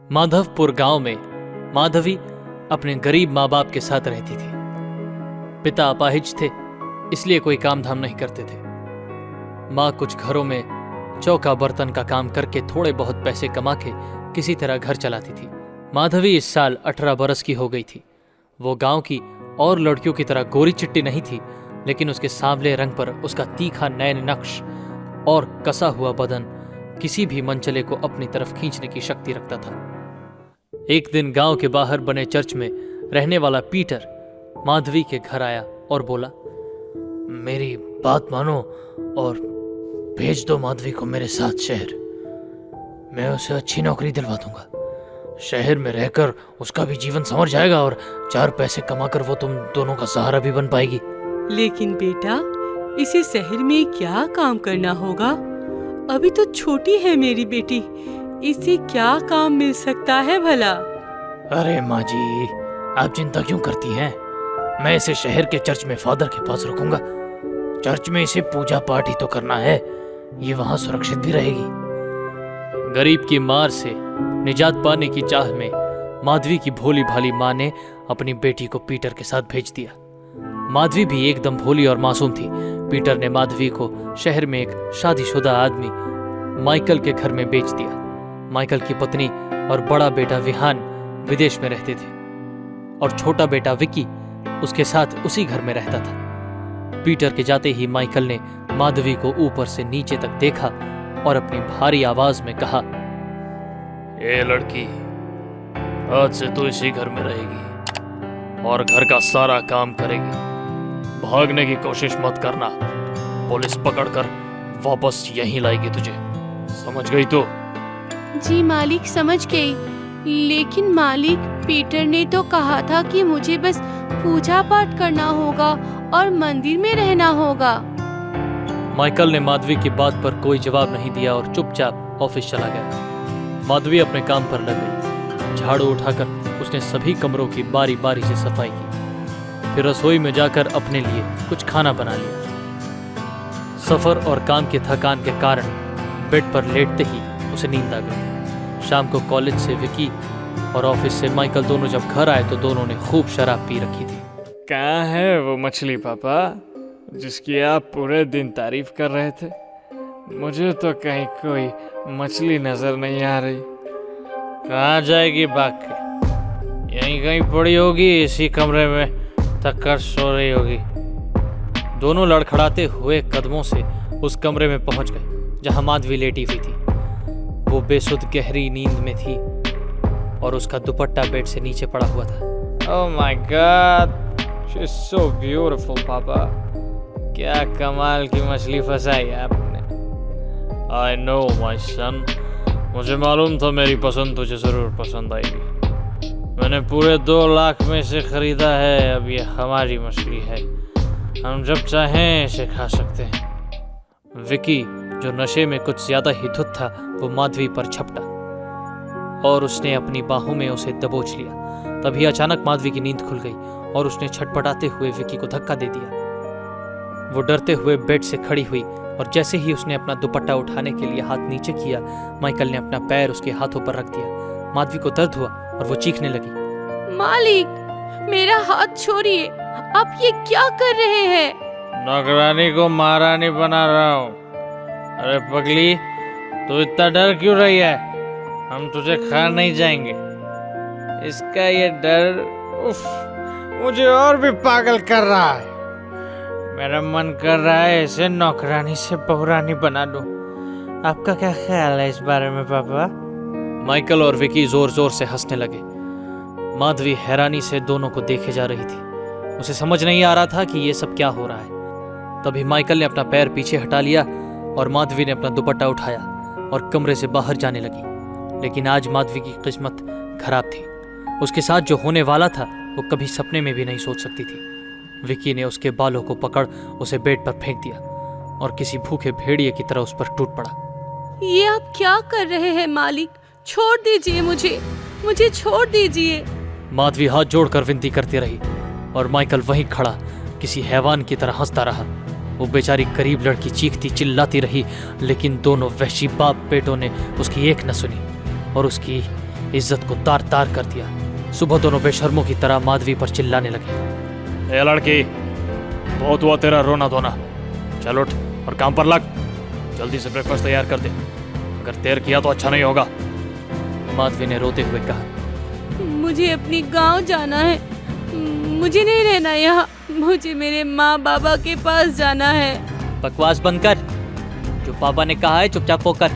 माधवपुर गांव में माधवी अपने गरीब माँ बाप के साथ रहती थी। पिता अपाहिज थे, इसलिए कोई काम धाम नहीं करते थे। माँ कुछ घरों में चौका बर्तन का काम करके थोड़े बहुत पैसे कमा के किसी तरह घर चलाती थी। माधवी इस साल 18 बरस की हो गई थी। वो गांव की और लड़कियों की तरह गोरी चिट्टी नहीं थी, लेकिन उसके सांवले रंग पर उसका तीखा नयन नक्श और कसा हुआ बदन किसी भी मनचले को अपनी तरफ खींचने की शक्ति रखता था। एक दिन गांव के बाहर बने चर्च में रहने वाला पीटर माधवी के घर आया और बोला, मेरी बात मानो और भेज दो माधवी को मेरे साथ शहर। मैं उसे अच्छी नौकरी दिलवा दूंगा। शहर में रहकर उसका भी जीवन संवर जाएगा और 4 पैसे कमाकर वो तुम दोनों का सहारा भी बन पाएगी। लेकिन बेटा, इसे शहर में क्या काम करना होगा? अभी तो छोटी है मेरी बेटी, इसे क्या काम मिल सकता है भला? अरे माँ जी, आप चिंता क्यों करती हैं? मैं इसे शहर के चर्च में फादर के पास रखूंगा। चर्च में इसे पूजा पाठ ही तो करना है, ये वहां सुरक्षित भी रहेगी। गरीब की मार से निजात पाने की चाह में माधवी की भोली भाली माँ ने अपनी बेटी को पीटर के साथ भेज दिया। माधवी भी एकदम भोली और मासूम थी। पीटर ने माधवी को शहर में एक शादीशुदा आदमी माइकल के घर में बेच दिया। माइकल की पत्नी और बड़ा बेटा विहान विदेश में रहते थे और छोटा बेटा विकी उसके साथ उसी घर में रहता था। पीटर के जाते ही माइकल ने माधवी को ऊपर से नीचे तक देखा और अपनी भारी आवाज में कहा, ये लड़की, आज से तू इसी घर में रहेगी और घर का सारा काम करेगी। भागने की कोशिश मत करना, पुलिस पकड़कर वापस यहीं लाएगी तुझे, समझ गई तो? जी मालिक, समझ गई। लेकिन मालिक, पीटर ने तो कहा था कि मुझे बस पूजा पाठ करना होगा और मंदिर में रहना होगा। माइकल ने माधवी की बात पर कोई जवाब नहीं दिया और चुपचाप ऑफिस चला गया। माधवी अपने काम पर लग गई। झाड़ू उठाकर उसने सभी कमरों की बारी बारी से सफाई की, फिर रसोई में जाकर अपने लिए कुछ खाना बना लिया। सफर और काम के थकान के कारण बेड पर लेटते ही उसे नींद आ गई। शाम को कॉलेज से विकी और ऑफिस से माइकल दोनों जब घर आए तो दोनों ने खूब शराब पी रखी थी। कहाँ है वो मछली पापा जिसकी आप पूरे दिन तारीफ कर रहे थे? मुझे तो कहीं कोई मछली नजर नहीं आ रही। कहाँ जाएगी बाकी? यहीं कहीं पड़ी होगी, इसी कमरे में थक कर सो रही होगी। दोनों लड़खड़ाते हुए कदमों से उस कमरे में पहुंच गए जहां माधवी लेटी हुई थी। वो बेसुध गहरी नींद में थी और उसका दुपट्टा बेड से नीचे पड़ा हुआ था। Oh my God, she is so beautiful पापा। क्या कमाल की मछली फंसाई आपने। आई नो माय सन, मुझे मालूम था मेरी पसंद तुझे जरूर पसंद आएगी। मैंने पूरे 2 लाख में से खरीदा है। अब ये हमारी मछली है, हम जब चाहें इसे खा सकते हैं। विकी, जो नशे में कुछ ज्यादा ही धुत था, वो माधवी पर झपटा और उसने अपनी बाहों में उसे दबोच लिया। तभी अचानक माधवी की नींद खुल गई और उसने छटपटाते हुए विकी को धक्का दे दिया। वो डरते हुए बेड से खड़ी हुई और जैसे ही उसने अपना दुपट्टा उठाने के लिए हाथ नीचे किया, माइकल ने अपना पैर उसके हाथों पर रख दिया। माधवी को दर्द हुआ और वो चीखने लगी, मालिक, मेरा हाथ छोड़िए, आप ये क्या कर रहे हैं? नौकरानी को महारानी बना रहा हूँ। अरे पगली, तू इतना डर क्यों रही है? हम तुझे खा नहीं जाएंगे। इसका ये डर उफ, मुझे और भी पागल कर रहा है। मेरा मन कर रहा है इसे नौकरानी से बहुरानी बना दूं। आपका क्या ख्याल है इस बारे में पापा? माइकल और विकी जोर जोर से हंसने लगे। माधवी हैरानी से दोनों को देखे जा रही थी। उसे समझ नहीं आ रहा था कि ये सब क्या हो रहा है। तभी माइकल ने अपना पैर पीछे हटा लिया और माधवी ने अपना दुपट्टा उठाया और कमरे से बाहर जाने लगी। लेकिन आज माधवी की किस्मत खराब थी। उसके साथ जो होने वाला था वो कभी सपने में भी नहीं सोच सकती थी। विकी ने उसके बालों को पकड़ उसे बेड पर फेंक दिया और किसी भूखे भेड़िए की तरह उस पर टूट पड़ा। ये आप क्या कर रहे हैं मालिक? छोड़ दीजिए मुझे छोड़ दीजिए। माधवी हाथ जोड़कर विनती करती रही और माइकल वहीं खड़ा किसी हैवान की तरह हंसता रहा। वो बेचारी गरीब लड़की चीखती चिल्लाती रही, लेकिन दोनों वहशी बाप बेटों ने उसकी एक न सुनी और उसकी इज्जत को तार तार कर दिया। सुबह दोनों बेशर्मों की तरह माधवी पर चिल्लाने लगे। ए लड़की, बहुत हुआ तेरा रोना धोना, चल उठ और काम पर लग। जल्दी से ब्रेकफास्ट तैयार कर दे, अगर देर किया तो अच्छा नहीं होगा। माधवी ने रोते हुए कहा। मुझे अपनी गांव जाना है, मुझे नहीं रहना यहाँ, मुझे मेरे माँ बाबा के पास जाना है। बकवास बंद कर, जो पापा ने कहा है चुपचाप होकर,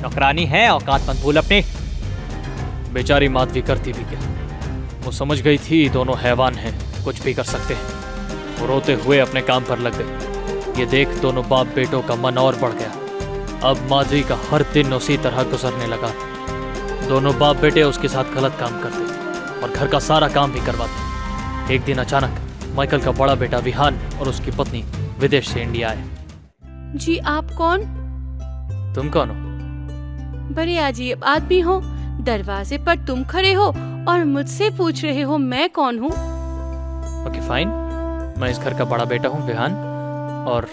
नौकरानी है, औकात मत भूल अपनी। बेचारी माधवी करती भी क्या, वो समझ गई थी दोनों हैवान हैं, कुछ भी कर सकते हैं। वो रोते हुए अपने काम पर लग गई। ये देख दोनों बाप बेटों का मन और बढ़ गया। अब माधवी का हर दिन उसी तरह गुजरने लगा। दोनों बाप बेटे उसके साथ गलत काम करते और घर का सारा काम भी करवाते। एक दिन अचानक माइकल का बड़ा बेटा विहान और उसकी पत्नी विदेश से इंडिया आए। जी आप कौन? तुम कौन हो? बड़े अजीब आदमी हो, दरवाजे पर तुम खड़े हो और मुझसे पूछ रहे हो मैं कौन हूँ। ओके फाइन, मैं इस घर का बड़ा बेटा हूँ विहान, और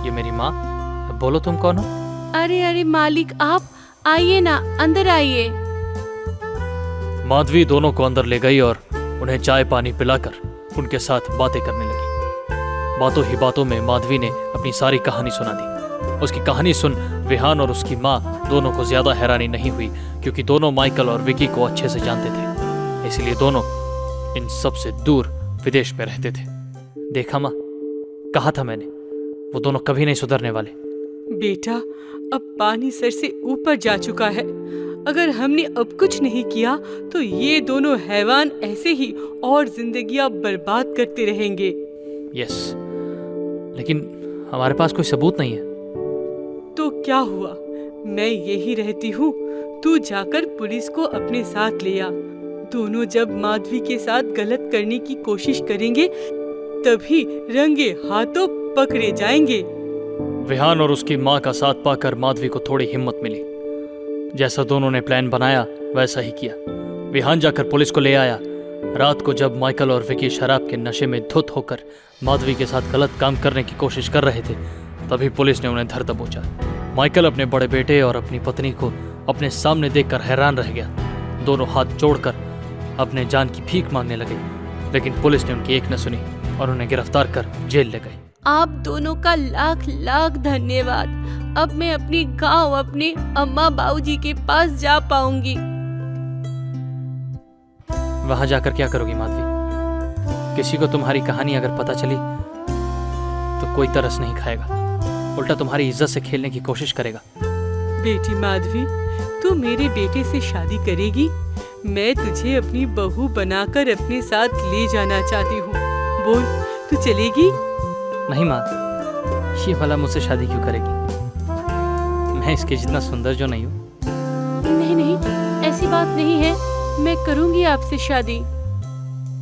ये मेरी माँ। अब बोलो तुम कौन हो? अरे अरे मालिक, आप आइए ना, अंदर आइए। माधवी दोनों को अंदर ले गई और उन्हें चाय पानी पिलाकर उनके साथ बातें करने लगी। बातों ही बातों में माधवी ने अपनी सारी कहानी सुना दी। उसकी कहानी सुन विहान और उसकी माँ दोनों को ज्यादा हैरानी नहीं हुई, क्योंकि दोनों माइकल और विकी को अच्छे से जानते थे। इसलिए दोनों इन सब से दूर विदेश में रहते थे। देखा माँ, कहा था मैंने, वो दोनों कभी नहीं सुधरने वाले। बेटा, अब पानी सर से ऊपर जा चुका है। अगर हमने अब कुछ नहीं किया तो ये दोनों हैवान ऐसे ही और जिंदगियां बर्बाद करते रहेंगे। यस, लेकिन हमारे पास कोई सबूत नहीं है। तो क्या हुआ, मैं यही रहती हूँ, तू जाकर पुलिस को अपने साथ ले आ। दोनों जब माधवी के साथ गलत करने की कोशिश करेंगे तभी रंगे हाथों पकड़े जाएंगे। विहान और उसकी माँ का साथ पाकर माधवी को थोड़ी हिम्मत मिली। जैसा दोनों ने प्लान बनाया वैसा ही किया। विहान जाकर पुलिस को ले आया। रात को जब माइकल और विकी शराब के नशे में धुत होकर माधवी के साथ गलत काम करने की कोशिश कर रहे थे, तभी पुलिस ने उन्हें धर दबोचा। माइकल अपने बड़े बेटे और अपनी पत्नी को अपने सामने देखकर हैरान रह गया। दोनों हाथ जोड़कर अपने जान की भीख मांगने लगे, लेकिन पुलिस ने उनकी एक न सुनी और उन्हें गिरफ्तार कर जेल ले गई। आप दोनों का लाख लाख धन्यवाद। अब मैं अपनी गांव, अपने अम्मा बाबूजी के पास जा पाऊंगी। वहां जाकर क्या करोगी माधवी? किसी को तुम्हारी कहानी अगर पता चली तो कोई तरस नहीं खाएगा, उल्टा तुम्हारी इज्जत से खेलने की कोशिश करेगा। बेटी माधवी, तू मेरे बेटे से शादी करेगी? मैं तुझे अपनी बहू बनाकर अपने साथ ले जाना चाहती हूँ। बोल, तू चलेगी? नहीं माँ, ये वाला मुझसे शादी क्यों करेगी? मैं इसके जितना सुंदर जो नहीं हूँ। नहीं नहीं, ऐसी बात नहीं है, मैं करूंगी आपसे शादी।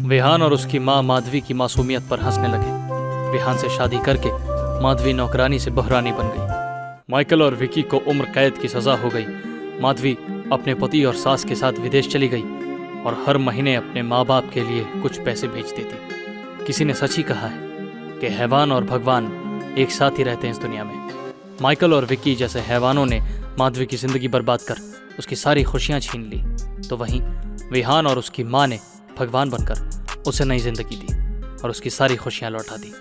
विहान और उसकी माँ माधवी की मासूमियत पर हंसने लगे। विहान से शादी करके माधवी नौकरानी से बहरानी बन गई। माइकल और विकी को उम्र कैद की सजा हो गई। माधवी अपने पति और सास के साथ विदेश चली गई और हर महीने अपने माँ बाप के लिए कुछ पैसे भेज देती। किसी ने सच ही कहा है कि हैवान और भगवान एक साथ ही रहते हैं इस दुनिया में। माइकल और विकी जैसे हैवानों ने माधवी की जिंदगी बर्बाद कर उसकी सारी खुशियां छीन ली, तो वहीं विहान और उसकी माँ ने भगवान बनकर उसे नई जिंदगी दी और उसकी सारी खुशियां लौटा दी।